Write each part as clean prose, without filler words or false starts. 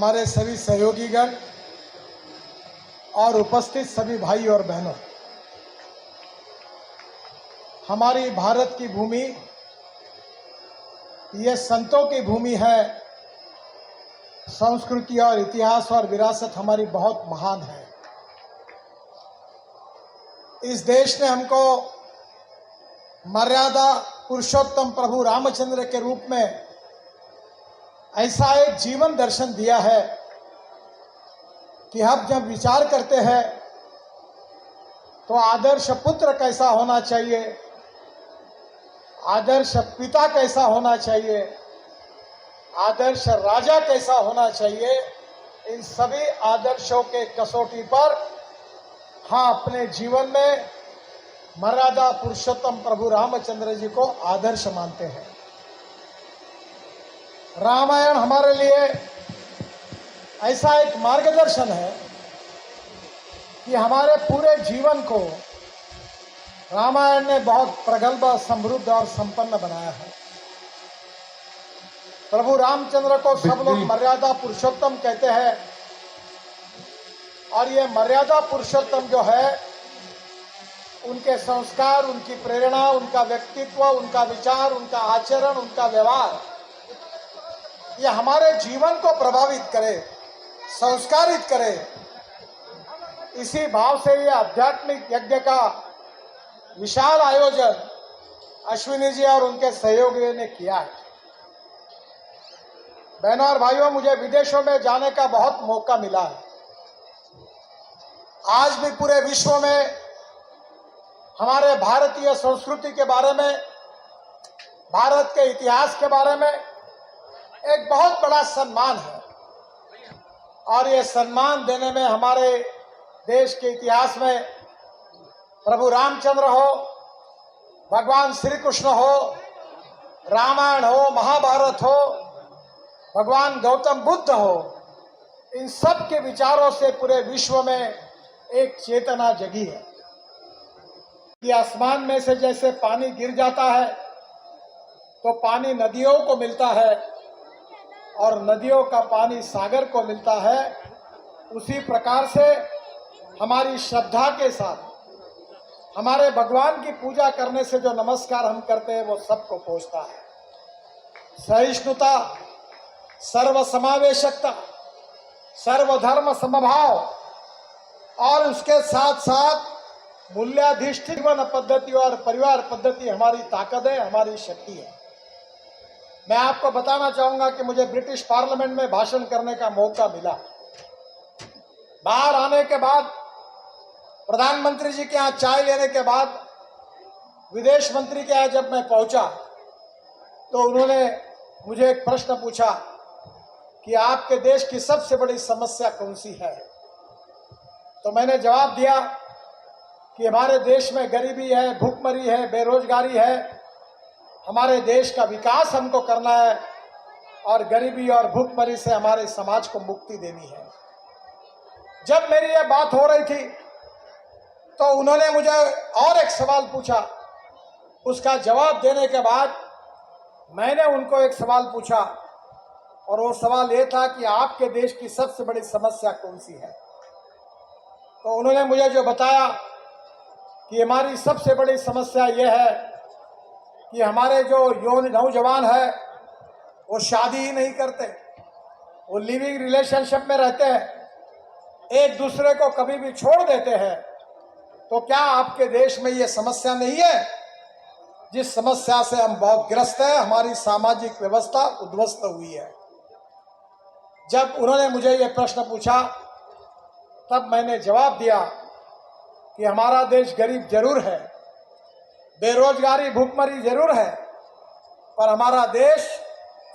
हमारे सभी सहयोगीगण और उपस्थित सभी भाई और बहनों, हमारी भारत की भूमि ये संतों की भूमि है। संस्कृति और इतिहास और विरासत हमारी बहुत महान है। इस देश ने हमको मर्यादा पुरुषोत्तम प्रभु रामचंद्र के रूप में ऐसा एक जीवन दर्शन दिया है कि हम जब विचार करते हैं तो आदर्श पुत्र कैसा होना चाहिए, आदर्श पिता कैसा होना चाहिए, आदर्श राजा कैसा होना चाहिए, इन सभी आदर्शों के कसौटी पर हाँ अपने जीवन में मर्यादा पुरुषोत्तम प्रभु रामचंद्र जी को आदर्श मानते हैं। रामायण हमारे लिए ऐसा एक मार्गदर्शन है कि हमारे पूरे जीवन को रामायण ने बहुत प्रगल्भ, समृद्ध और संपन्न बनाया है। प्रभु रामचंद्र को सब लोग मर्यादा पुरुषोत्तम कहते हैं और ये मर्यादा पुरुषोत्तम जो है, उनके संस्कार, उनकी प्रेरणा, उनका व्यक्तित्व, उनका विचार, उनका आचरण, उनका व्यवहार, ये हमारे जीवन को प्रभावित करे, संस्कारित करे। इसी भाव से ये आध्यात्मिक यज्ञ का विशाल आयोजन अश्विनी जी और उनके सहयोगियों ने किया है। बहनों और भाइयों, मुझे विदेशों में जाने का बहुत मौका मिला है। आज भी पूरे विश्व में हमारे भारतीय संस्कृति के बारे में, भारत के इतिहास के बारे में एक बहुत बड़ा सम्मान है और ये सम्मान देने में हमारे देश के इतिहास में प्रभु रामचंद्र हो, भगवान श्री कृष्ण हो, रामायण हो, महाभारत हो, भगवान गौतम बुद्ध हो, इन सब के विचारों से पूरे विश्व में एक चेतना जगी है कि आसमान में से जैसे पानी गिर जाता है तो पानी नदियों को मिलता है और नदियों का पानी सागर को मिलता है। उसी प्रकार से हमारी श्रद्धा के साथ हमारे भगवान की पूजा करने से जो नमस्कार हम करते हैं वो सबको पहुंचता है। सहिष्णुता, सर्वसमावेशकता, सर्वधर्म समभाव और उसके साथ साथ मूल्याधिष्ठित जीवन पद्धति और परिवार पद्धति हमारी ताकत है, हमारी शक्ति है। मैं आपको बताना चाहूंगा कि मुझे ब्रिटिश पार्लियामेंट में भाषण करने का मौका मिला। बाहर आने के बाद, प्रधानमंत्री जी के यहाँ चाय लेने के बाद, विदेश मंत्री के यहाँ जब मैं पहुंचा तो उन्होंने मुझे एक प्रश्न पूछा कि आपके देश की सबसे बड़ी समस्या कौन सी है। तो मैंने जवाब दिया कि हमारे देश में गरीबी है, भूखमरी है, बेरोजगारी है। हमारे देश का विकास हमको करना है और गरीबी और भूखमरी से हमारे समाज को मुक्ति देनी है। जब मेरी ये बात हो रही थी तो उन्होंने मुझे और एक सवाल पूछा। उसका जवाब देने के बाद मैंने उनको एक सवाल पूछा और वो सवाल ये था कि आपके देश की सबसे बड़ी समस्या कौन सी है। तो उन्होंने मुझे जो बताया कि हमारी सबसे बड़ी समस्या ये है कि हमारे जो नौजवान है वो शादी ही नहीं करते, वो लिविंग रिलेशनशिप में रहते हैं, एक दूसरे को कभी भी छोड़ देते हैं। तो क्या आपके देश में ये समस्या नहीं है? जिस समस्या से हम बहुत ग्रस्त हैं, हमारी सामाजिक व्यवस्था उद्ध्वस्त हुई है। जब उन्होंने मुझे ये प्रश्न पूछा तब मैंने जवाब दिया कि हमारा देश गरीब जरूर है, बेरोजगारी भूखमरी जरूर है, पर हमारा देश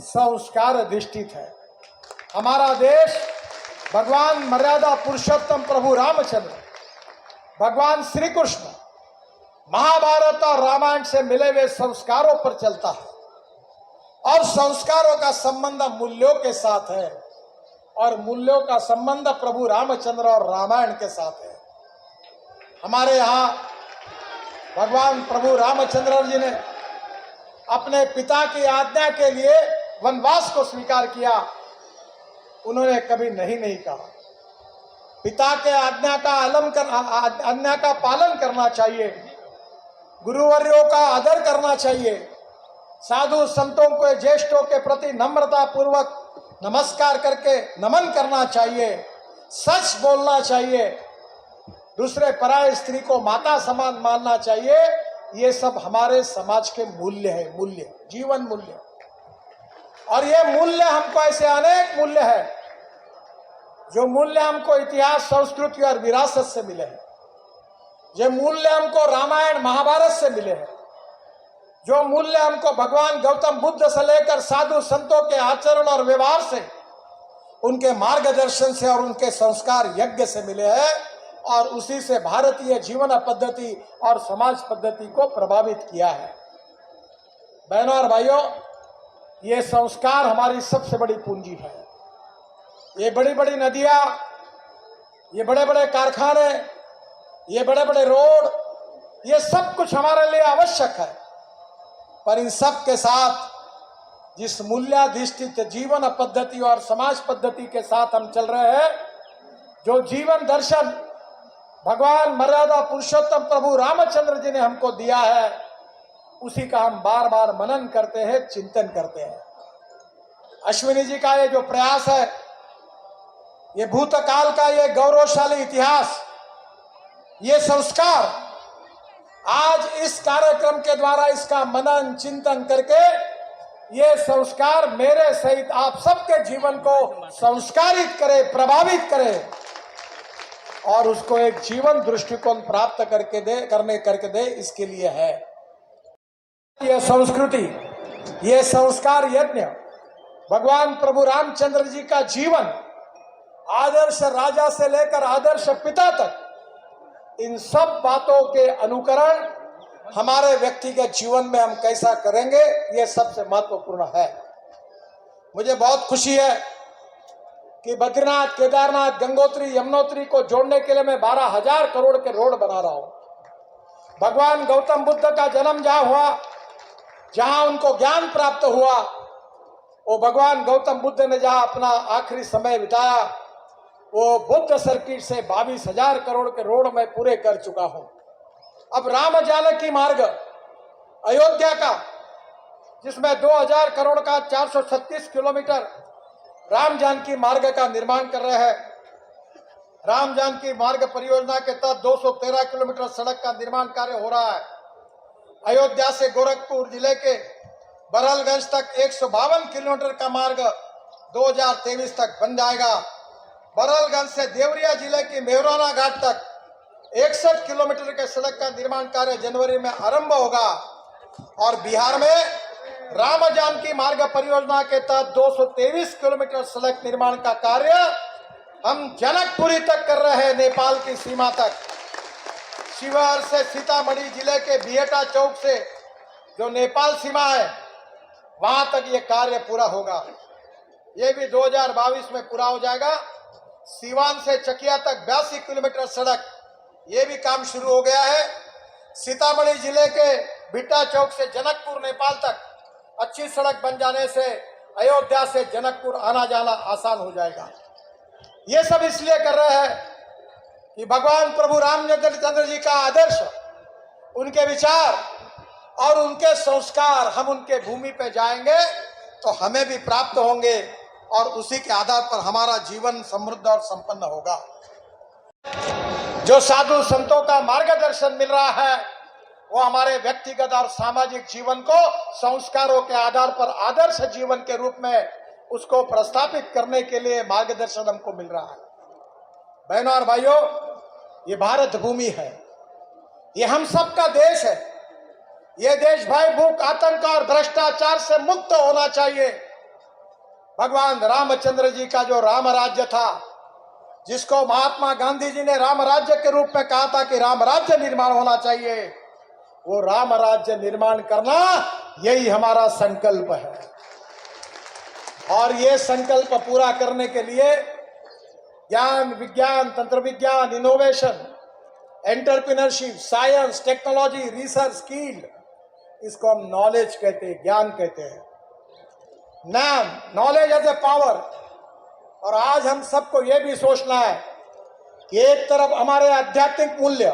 संस्कार अधिष्ठित है। हमारा देश भगवान मर्यादा पुरुषोत्तम प्रभु रामचंद्र, भगवान श्री कृष्ण, महाभारत और रामायण से मिले हुए संस्कारों पर चलता है और संस्कारों का संबंध मूल्यों के साथ है और मूल्यों का संबंध प्रभु रामचंद्र और रामायण के साथ है। हमारे यहाँ भगवान प्रभु रामचंद्र जी ने अपने पिता की आज्ञा के लिए वनवास को स्वीकार किया उन्होंने कभी नहीं कहा। पिता के आज्ञा का पालन करना चाहिए, गुरुवर्यों का आदर करना चाहिए, साधु संतों को ज्येष्ठों के प्रति नम्रता पूर्वक नमस्कार करके नमन करना चाहिए, सच बोलना चाहिए, दूसरे पराय स्त्री को माता समान मानना चाहिए। ये सब हमारे समाज के मूल्य है, मूल्य, जीवन मूल्य। और ये मूल्य हमको ऐसे अनेक मूल्य है जो मूल्य हमको इतिहास, संस्कृति और विरासत से मिले हैं। ये मूल्य हमको रामायण महाभारत से मिले हैं। जो मूल्य हमको भगवान गौतम बुद्ध से लेकर साधु संतों के आचरण और व्यवहार से, उनके मार्गदर्शन से और उनके संस्कार यज्ञ से मिले हैं, और उसी से भारतीय जीवन पद्धति और समाज पद्धति को प्रभावित किया है। बहनों और भाइयों, ये संस्कार हमारी सबसे बड़ी पूंजी है। ये बड़ी बड़ी नदियां, ये बड़े बड़े कारखाने, ये बड़े बड़े रोड, ये सब कुछ हमारे लिए आवश्यक है, पर इन सब के साथ जिस मूल्याधिष्ठित जीवन पद्धति और समाज पद्धति के साथ हम चल रहे हैं, जो जीवन दर्शन भगवान मर्यादा पुरुषोत्तम प्रभु रामचंद्र जी ने हमको दिया है, उसी का हम बार बार मनन करते हैं, चिंतन करते हैं। अश्विनी जी का ये जो प्रयास है, ये भूतकाल का ये गौरवशाली इतिहास, ये संस्कार, आज इस कार्यक्रम के द्वारा इसका मनन चिंतन करके ये संस्कार मेरे सहित आप सबके जीवन को संस्कारित करे, प्रभावित करे, और उसको एक जीवन दृष्टिकोण प्राप्त करके दे, इसके लिए है यह संस्कृति, ये संस्कार यज्ञ। भगवान प्रभु रामचंद्र जी का जीवन, आदर्श राजा से लेकर आदर्श पिता तक, इन सब बातों के अनुकरण हमारे व्यक्तिगत जीवन में हम कैसा करेंगे, ये सबसे महत्वपूर्ण है। मुझे बहुत खुशी है कि बद्रीनाथ, केदारनाथ, गंगोत्री, यमुनोत्री को जोड़ने के लिए मैं 12,000 करोड़ के रोड बना रहा हूं। भगवान गौतम बुद्ध का जन्म जहां हुआ, जहां उनको ज्ञान प्राप्त हुआ, वो भगवान गौतम बुद्ध ने जहां अपना आखिरी समय बिताया, वो बुद्ध सर्किट से 22,000 करोड़ के रोड में पूरे कर चुका हूं। अब राम जानकी मार्ग अयोध्या का, जिसमें 2,000 करोड़ का 436 किलोमीटर राम जानकी मार्ग का निर्माण कर रहे हैं। राम जानकी मार्ग परियोजना के तहत 213 किलोमीटर सड़क का निर्माण कार्य हो रहा है। अयोध्या से गोरखपुर जिले के बरहलगंज तक 152 किलोमीटर का मार्ग 2023 तक बन जाएगा। बरहलगंज से देवरिया जिले की मेहराना घाट तक 61 किलोमीटर के सड़क का निर्माण कार्य जनवरी में आरंभ होगा। और बिहार में राम जानकी मार्ग परियोजना के तहत 223 किलोमीटर सड़क निर्माण का कार्य हम जनकपुरी तक कर रहे हैं, नेपाल की सीमा तक। शिवहर से सीतामढ़ी जिले के बिहटा चौक से जो नेपाल सीमा है, वहां तक ये कार्य पूरा होगा। ये भी 2022 में पूरा हो जाएगा। सीवान से चकिया तक 82 किलोमीटर सड़क, ये भी काम शुरू हो गया है। सीतामढ़ी जिले के बिहटा चौक से जनकपुर नेपाल तक अच्छी सड़क बन जाने से अयोध्या से जनकपुर आना जाना आसान हो जाएगा। ये सब इसलिए कर रहे हैं कि भगवान प्रभु रामचंद्र जी का आदर्श, उनके विचार और उनके संस्कार, हम उनके भूमि पे जाएंगे तो हमें भी प्राप्त होंगे, और उसी के आधार पर हमारा जीवन समृद्ध और संपन्न होगा। जो साधु संतों का मार्गदर्शन मिल रहा है, वो हमारे व्यक्तिगत और सामाजिक जीवन को संस्कारों के आधार पर आदर्श जीवन के रूप में उसको प्रस्थापित करने के लिए मार्गदर्शन हमको मिल रहा है। बहनों और भाइयों, ये भारत भूमि है, ये हम सबका देश है। ये देश भय, भूख, आतंक और भ्रष्टाचार से मुक्त होना चाहिए। भगवान रामचंद्र जी का जो राम राज्य था, जिसको महात्मा गांधी जी ने राम राज्य के रूप में कहा था कि राम राज्य निर्माण होना चाहिए, वो राम राज्य निर्माण करना, यही हमारा संकल्प है। और ये संकल्प पूरा करने के लिए ज्ञान, विज्ञान, तंत्र विज्ञान, innovation, entrepreneurship, science, technology, research, skill, इसको हम नॉलेज कहते हैं, ज्ञान कहते हैं। नॉलेज एज ए पावर, और आज हम सबको ये भी सोचना है कि एक तरफ हमारे आध्यात्मिक मूल्य,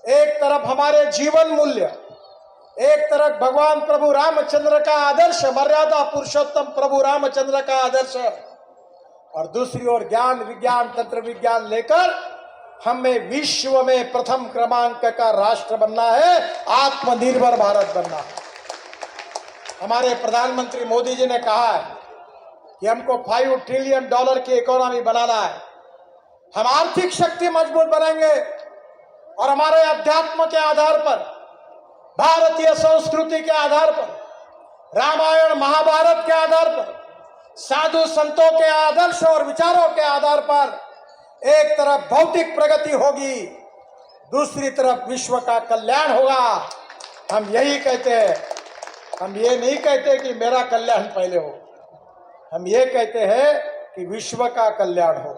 एक तरफ हमारे जीवन मूल्य, एक तरफ भगवान प्रभु रामचंद्र का आदर्श, मर्यादा पुरुषोत्तम प्रभु रामचंद्र का आदर्श, और दूसरी ओर ज्ञान विज्ञान तंत्र विज्ञान लेकर हमें विश्व में प्रथम क्रमांक का राष्ट्र बनना है, आत्मनिर्भर भारत बनना है। हमारे प्रधानमंत्री मोदी जी ने कहा है कि हमको $5 ट्रिलियन की इकोनॉमी बनाना है। हम आर्थिक शक्ति मजबूत बनाएंगे और हमारे अध्यात्म के आधार पर, भारतीय संस्कृति के आधार पर, रामायण महाभारत के आधार पर, साधु संतों के आदर्श और विचारों के आधार पर एक तरफ भौतिक प्रगति होगी, दूसरी तरफ विश्व का कल्याण होगा। हम यही कहते हैं, हम ये नहीं कहते कि मेरा कल्याण पहले हो, हम ये कहते हैं कि विश्व का कल्याण हो।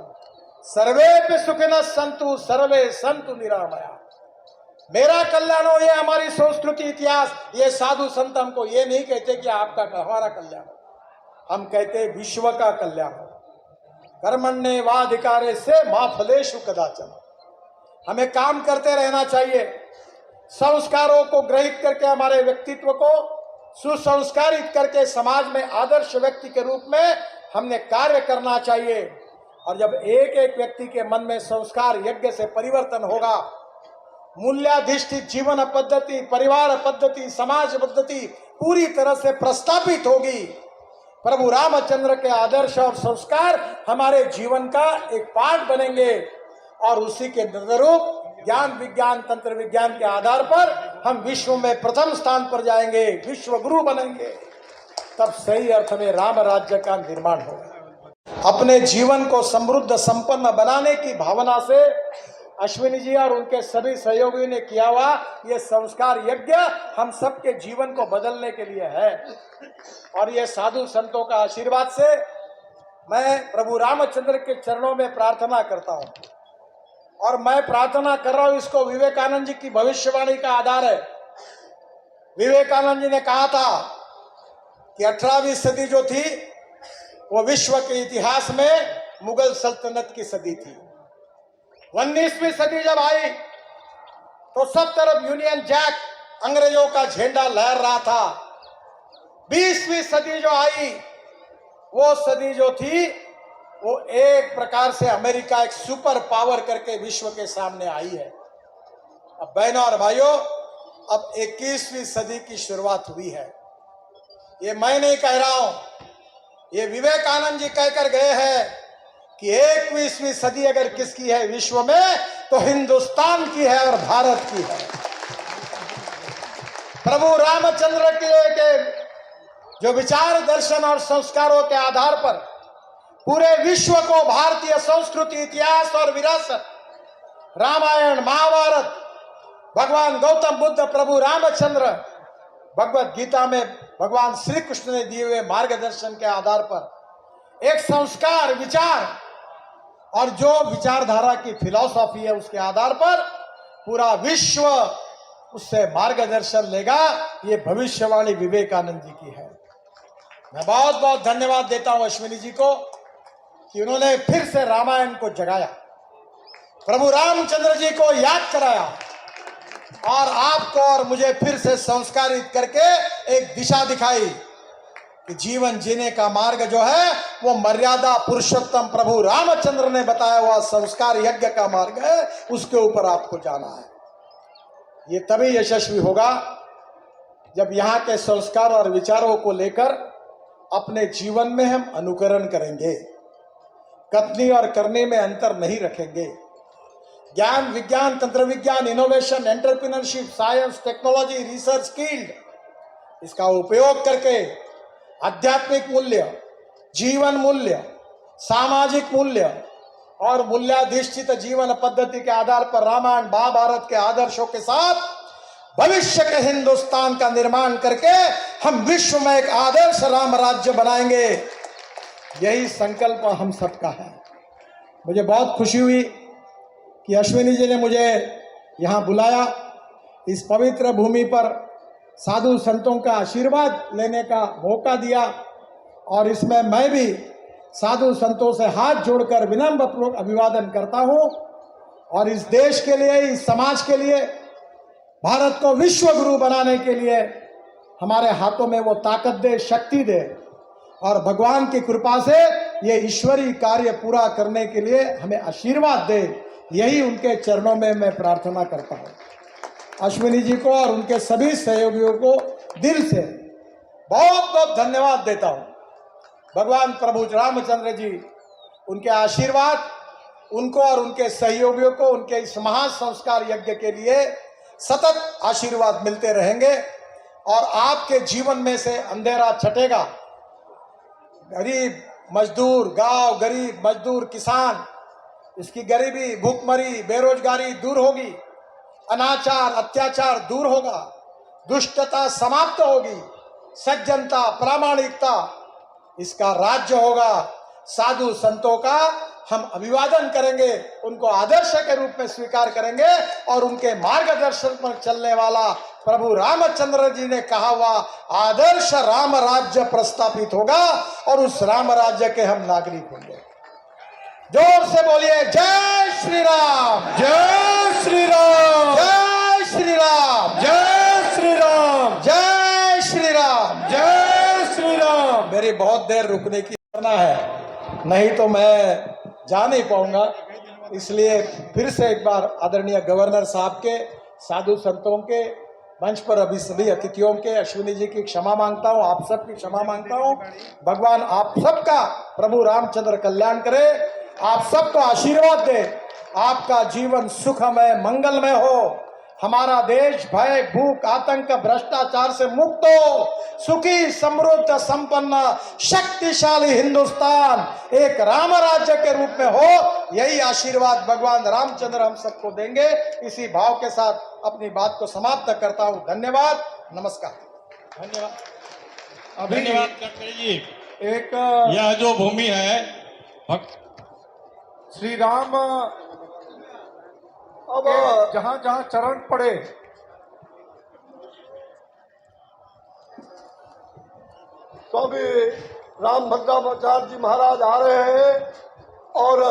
सर्वे पे सुखिनः सन्तु सर्वे सन्तु निरामया। मेरा कल्याण हो, ये हमारी संस्कृति इतिहास, ये साधु संत हमको ये नहीं कहते कि आपका हमारा कल्याण हो, हम कहते विश्व का कल्याण हो। कर्मण्येवाधिकारे से मा फलेषु कदाचन। हमें काम करते रहना चाहिए, संस्कारों को ग्रहित करके हमारे व्यक्तित्व को सुसंस्कारित करके समाज में आदर्श व्यक्ति के रूप में हमने कार्य करना चाहिए। और जब एक एक व्यक्ति के मन में संस्कार यज्ञ से परिवर्तन होगा, मूल्याधिष्ठित जीवन पद्धति, परिवार पद्धति, समाज पद्धति पूरी तरह से प्रस्तापित होगी, प्रभु रामचंद्र के आदर्श और संस्कार हमारे जीवन का एक पार्ट बनेंगे और उसी के अनुरूप ज्ञान विज्ञान तंत्र विज्ञान के आधार पर हम विश्व में प्रथम स्थान पर जाएंगे, विश्व गुरु बनेंगे। तब सही अर्थ में राम राज्य का निर्माण होगा। अपने जीवन को समृद्ध संपन्न बनाने की भावना से अश्विनी जी और उनके सभी सहयोगियों ने किया हुआ ये संस्कार यज्ञ हम सबके जीवन को बदलने के लिए है। और ये साधु संतों का आशीर्वाद से मैं प्रभु रामचंद्र के चरणों में प्रार्थना करता हूँ, और मैं प्रार्थना कर रहा हूँ, इसको विवेकानंद जी की भविष्यवाणी का आधार है। विवेकानंद जी ने कहा था कि 18वीं सदी जो थी वो विश्व के इतिहास में मुगल सल्तनत की सदी थी। 19वीं सदी जब आई तो सब तरफ यूनियन जैक अंग्रेजों का झंडा लहर रहा था। 20वीं सदी जो आई वो सदी जो थी वो एक प्रकार से अमेरिका एक सुपर पावर करके विश्व के सामने आई है। अब बहनों और भाइयों, अब 21वीं सदी की शुरुआत हुई है। ये मैं नहीं कह रहा हूं, ये विवेकानंद जी कहकर गए हैं कि 21वीं सदी अगर किसकी है विश्व में तो हिंदुस्तान की है और भारत की है। प्रभु रामचंद्र के जो विचार दर्शन और संस्कारों के आधार पर पूरे विश्व को भारतीय संस्कृति इतिहास और विरासत, रामायण महाभारत, भगवान गौतम बुद्ध, प्रभु रामचंद्र, भगवत गीता में भगवान श्री कृष्ण ने दिए हुए मार्गदर्शन के आधार पर एक संस्कार विचार और जो विचारधारा की फिलॉसफी है उसके आधार पर पूरा विश्व उससे मार्गदर्शन लेगा। ये भविष्यवाणी विवेकानंद जी की है। मैं बहुत बहुत धन्यवाद देता हूं अश्विनी जी को कि उन्होंने फिर से रामायण को जगाया, प्रभु रामचंद्र जी को याद कराया और आपको और मुझे फिर से संस्कारित करके एक दिशा दिखाई कि जीवन जीने का मार्ग जो है वो मर्यादा पुरुषोत्तम प्रभु रामचंद्र ने बताया हुआ संस्कार यज्ञ का मार्ग है, उसके ऊपर आपको जाना है। ये तभी यशस्वी होगा जब यहाँ के संस्कार और विचारों को लेकर अपने जीवन में हम अनुकरण करेंगे, कथनी और करने में अंतर नहीं रखेंगे। ज्ञान विज्ञान तंत्र विज्ञान innovation entrepreneurship science technology research field इसका उपयोग करके आध्यात्मिक मूल्य, जीवन मूल्य, सामाजिक मूल्य और मूल्याधिष्ठित जीवन पद्धति के आधार पर रामायण महाभारत के आदर्शों के साथ भविष्य के हिंदुस्तान का निर्माण करके हम विश्व में एक आदर्श राम राज्य बनाएंगे। यही संकल्प हम सबका है। मुझे बहुत खुशी हुई कि अश्विनी जी ने मुझे यहाँ बुलाया, इस पवित्र भूमि पर साधु संतों का आशीर्वाद लेने का मौका दिया और इसमें मैं भी साधु संतों से हाथ जोड़कर विनम्र पूर्वक अभिवादन करता हूं और इस देश के लिए, इस समाज के लिए, भारत को विश्व गुरु बनाने के लिए हमारे हाथों में वो ताकत दे, शक्ति दे और भगवान की कृपा से ये ईश्वरीय कार्य पूरा करने के लिए हमें आशीर्वाद दे। यही उनके चरणों में मैं प्रार्थना करता हूं। अश्विनी जी को और उनके सभी सहयोगियों को दिल से बहुत बहुत धन्यवाद देता हूं। भगवान प्रभु रामचंद्र जी, उनके आशीर्वाद उनको और उनके सहयोगियों को उनके इस महासंस्कार यज्ञ के लिए सतत आशीर्वाद मिलते रहेंगे और आपके जीवन में से अंधेरा छटेगा। गरीब मजदूर, गांव गरीब मजदूर किसान, इसकी गरीबी, भूखमरी, बेरोजगारी दूर होगी, अनाचार अत्याचार दूर होगा, दुष्टता समाप्त होगी, सज्जनता, प्रामाणिकता इसका राज्य होगा। साधु संतों का हम अभिवादन करेंगे, उनको आदर्श के रूप में स्वीकार करेंगे और उनके मार्गदर्शन पर चलने वाला प्रभु रामचंद्र जी ने कहा हुआ आदर्श राम राज्य प्रस्थापित होगा और उस राम राज्य के हम नागरिक होंगे। जोर से बोलिए जय श्री राम, जय श्री राम, जय श्री राम, जय श्री राम, जय श्री राम, जय श्री राम। मेरी बहुत देर रुकने की करना है, नहीं तो मैं जा नहीं पाऊंगा। इसलिए फिर से एक बार आदरणीय गवर्नर साहब के, साधु संतों के, मंच पर अभी सभी अतिथियों के, अश्विनी जी की क्षमा मांगता हूं, आप सबकी क्षमा मांगता हूं। भगवान आप सबका, प्रभु रामचंद्र कल्याण करे, आप सबको आशीर्वाद दे, आपका जीवन सुखमय मंगलमय हो, हमारा देश भय, भूख, आतंक, भ्रष्टाचार से मुक्त हो, सुखी, समृद्ध, संपन्न, शक्तिशाली हिंदुस्तान एक राम राज्य के रूप में हो। यही आशीर्वाद भगवान रामचंद्र हम सबको देंगे। इसी भाव के साथ अपनी बात को समाप्त करता हूं। धन्यवाद, नमस्कार। धन्यवाद। धन्यवाद गडकरी जी। एक यह जो भूमि है श्री राम अब जहां जहां चरण पड़े स्वामी रामभद्राचार्य जी महाराज आ रहे हैं और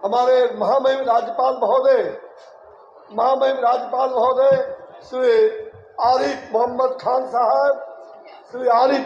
हमारे महामहिम राज्यपाल महोदय श्री आरिफ मोहम्मद खान साहब, श्री आरिफ